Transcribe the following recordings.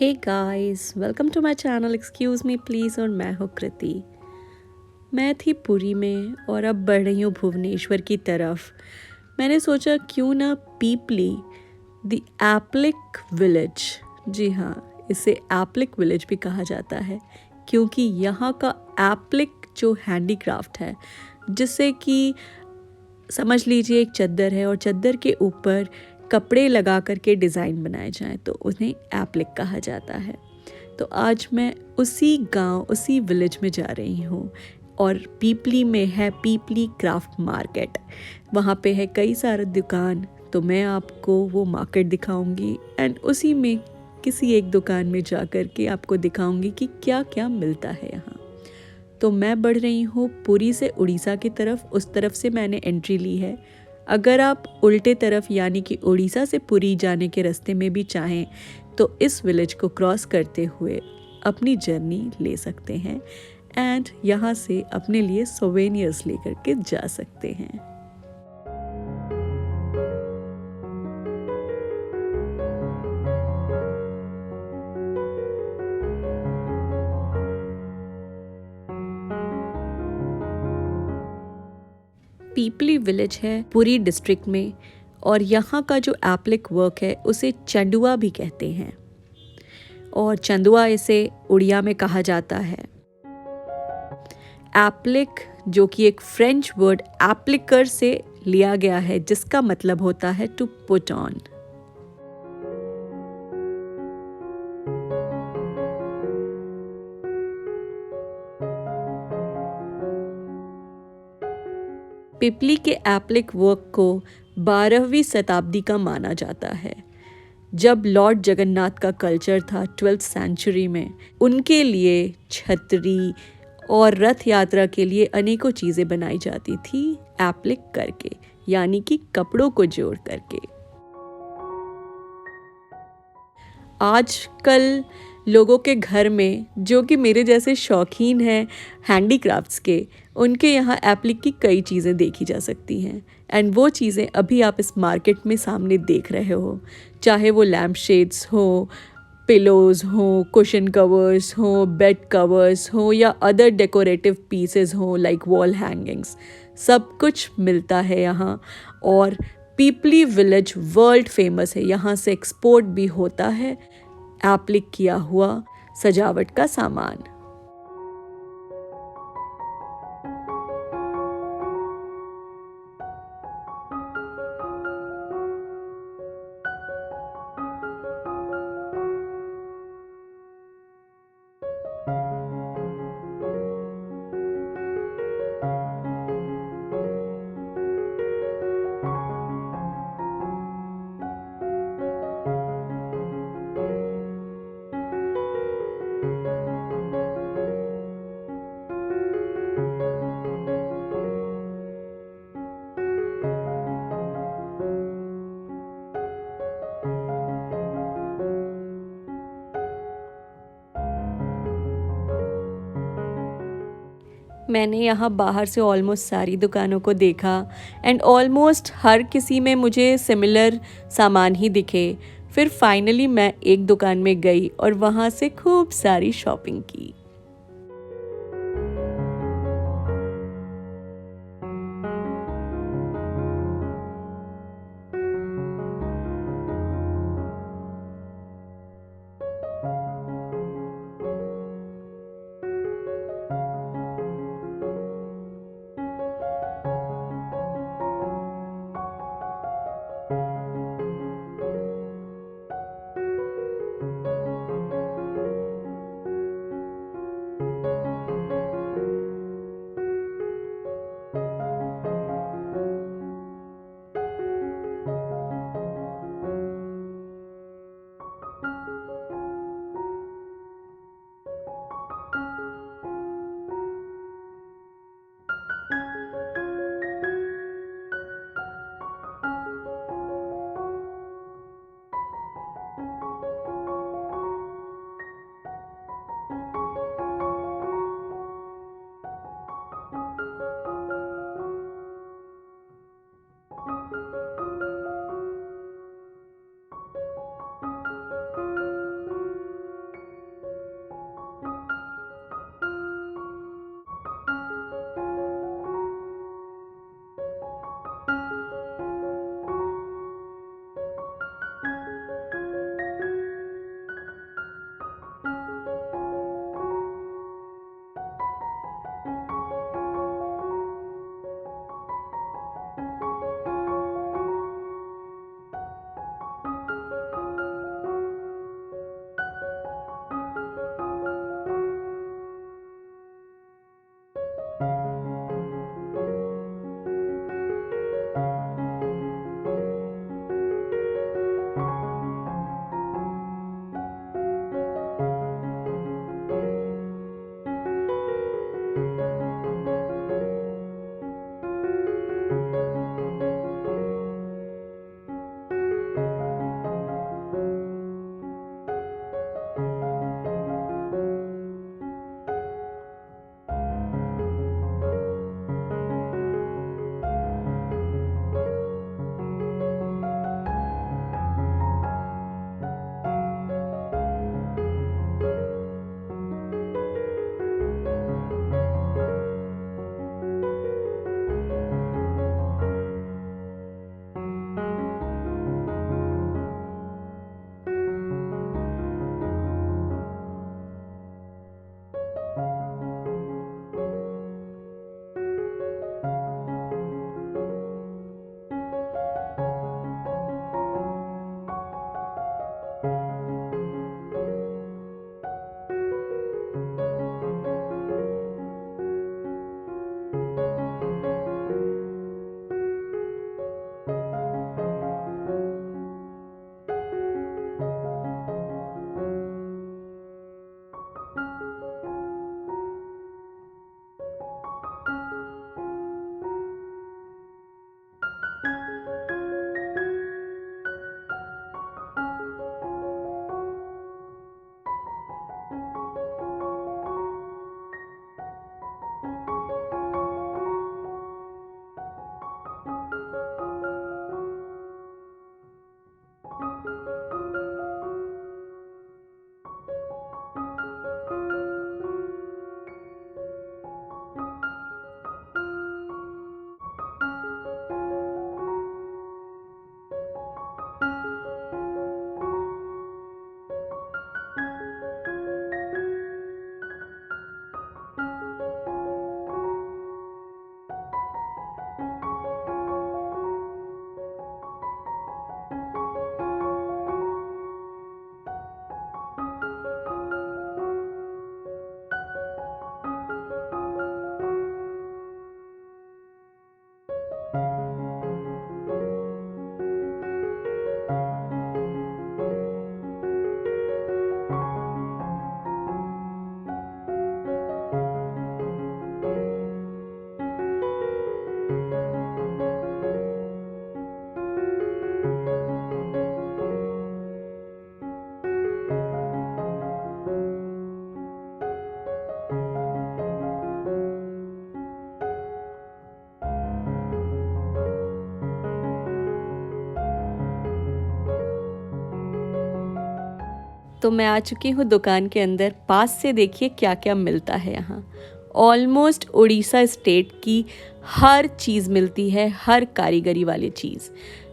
Hey guys, welcome to my channel excuse me please. और मैं हूँ कृति। मैं थी पुरी में और अब बढ़ रही हूँ भुवनेश्वर की तरफ। मैंने सोचा क्यों ना पीपली द एप्लिक विलेज, जी हाँ, इसे एप्लिक विलेज भी कहा जाता है क्योंकि यहाँ का एप्लिक जो हैंडीक्राफ्ट है, जिससे कि समझ लीजिए एक चद्दर है और चद्दर के ऊपर कपड़े लगा करके डिज़ाइन बनाए जाएं तो उन्हें एप्लिक कहा जाता है। तो आज मैं उसी गांव, उसी विलेज में जा रही हूँ और पीपली में है पीपली क्राफ्ट मार्केट। वहाँ पे है कई सारे दुकान, तो मैं आपको वो मार्केट दिखाऊंगी एंड उसी में किसी एक दुकान में जा कर के आपको दिखाऊंगी कि क्या क्या मिलता है यहाँ। तो मैं बढ़ रही हूँ पुरी से उड़ीसा की तरफ, उस तरफ से मैंने एंट्री ली है। अगर आप उल्टे तरफ यानी कि उड़ीसा से पुरी जाने के रास्ते में भी चाहें तो इस विलेज को क्रॉस करते हुए अपनी जर्नी ले सकते हैं एंड यहाँ से अपने लिए सोवेनियर्स लेकर के जा सकते हैं। पीपली विलेज है पुरी डिस्ट्रिक्ट में और यहाँ का जो एप्लिक वर्क है उसे चंदुआ भी कहते हैं और चंदुआ इसे उड़िया में कहा जाता है। एप्लिक जो कि एक फ्रेंच वर्ड एप्लिकर से लिया गया है, जिसका मतलब होता है टू पुट ऑन। पिपली के एप्लिक वर्क को 12वीं शताब्दी का माना जाता है, जब लॉर्ड जगन्नाथ का कल्चर था 12th सेंचुरी में। उनके लिए छतरी और रथ यात्रा के लिए अनेकों चीज़ें बनाई जाती थी एप्लिक करके, यानी कि कपड़ों को जोड़ करके। आजकल लोगों के घर में जो कि मेरे जैसे शौकीन हैं हैंडीक्राफ्ट्स के, उनके यहाँ एप्लिक की कई चीज़ें देखी जा सकती हैं एंड वो चीज़ें अभी आप इस मार्केट में सामने देख रहे हो, चाहे वो लैम्प शेड्स हो, पिलोज़ हो, कुशन कवर्स हो, बेड कवर्स हो या अदर डेकोरेटिव पीसेस हो लाइक वॉल हैंगिंग्स, सब कुछ मिलता है यहाँ। और पीपली विलेज वर्ल्ड फेमस है, यहाँ से एक्सपोर्ट भी होता है एप्लिक किया हुआ सजावट का सामान। मैंने यहाँ बाहर से ऑलमोस्ट सारी दुकानों को देखा एंड ऑलमोस्ट हर किसी में मुझे सिमिलर सामान ही दिखे। फिर फाइनली मैं एक दुकान में गई और वहाँ से खूब सारी शॉपिंग की। तो मैं आ चुकी हूँ दुकान के अंदर। पास से देखिए क्या क्या मिलता है यहाँ। ऑलमोस्ट उड़ीसा स्टेट की हर चीज़ मिलती है, हर कारीगरी वाली चीज़।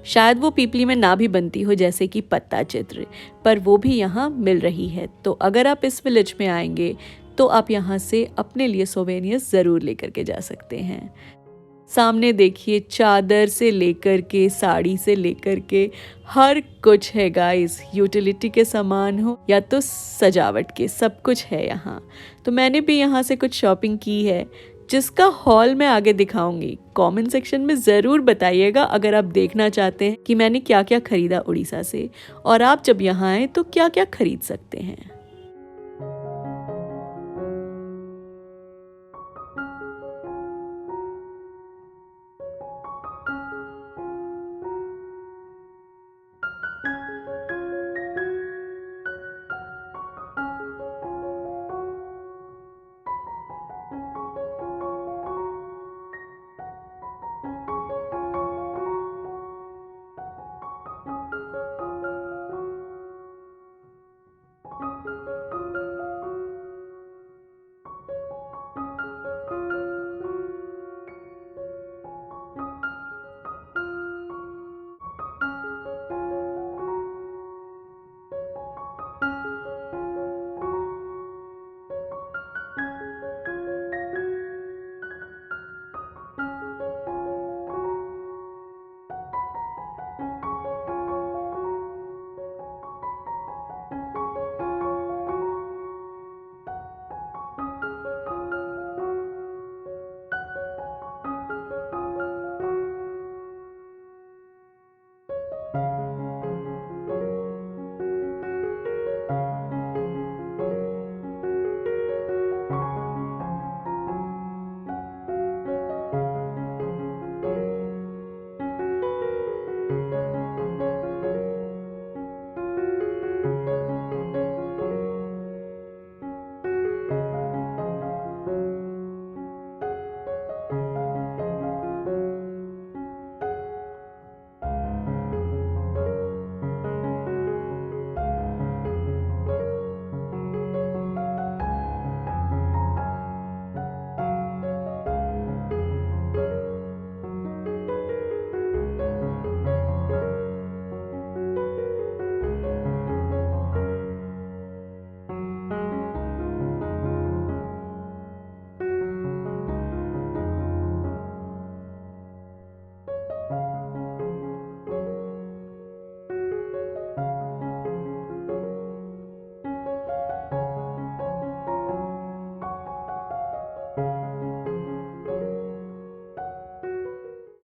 शायद वो पीपली में ना भी बनती हो, जैसे कि पत्ता चित्र, पर वो भी यहाँ मिल रही है। तो अगर आप इस विलेज में आएंगे तो आप यहाँ से अपने लिए सोवेनियर्स ज़रूर लेकर के जा सकते हैं। सामने देखिए चादर से लेकर के साड़ी से लेकर के हर कुछ है गाइस। यूटिलिटी के सामान हो या तो सजावट के, सब कुछ है यहाँ। तो मैंने भी यहाँ से कुछ शॉपिंग की है, जिसका हॉल मैं आगे दिखाऊंगी। कमेंट सेक्शन में ज़रूर बताइएगा अगर आप देखना चाहते हैं कि मैंने क्या क्या खरीदा उड़ीसा से, और आप जब यहाँ आए तो क्या क्या खरीद सकते हैं।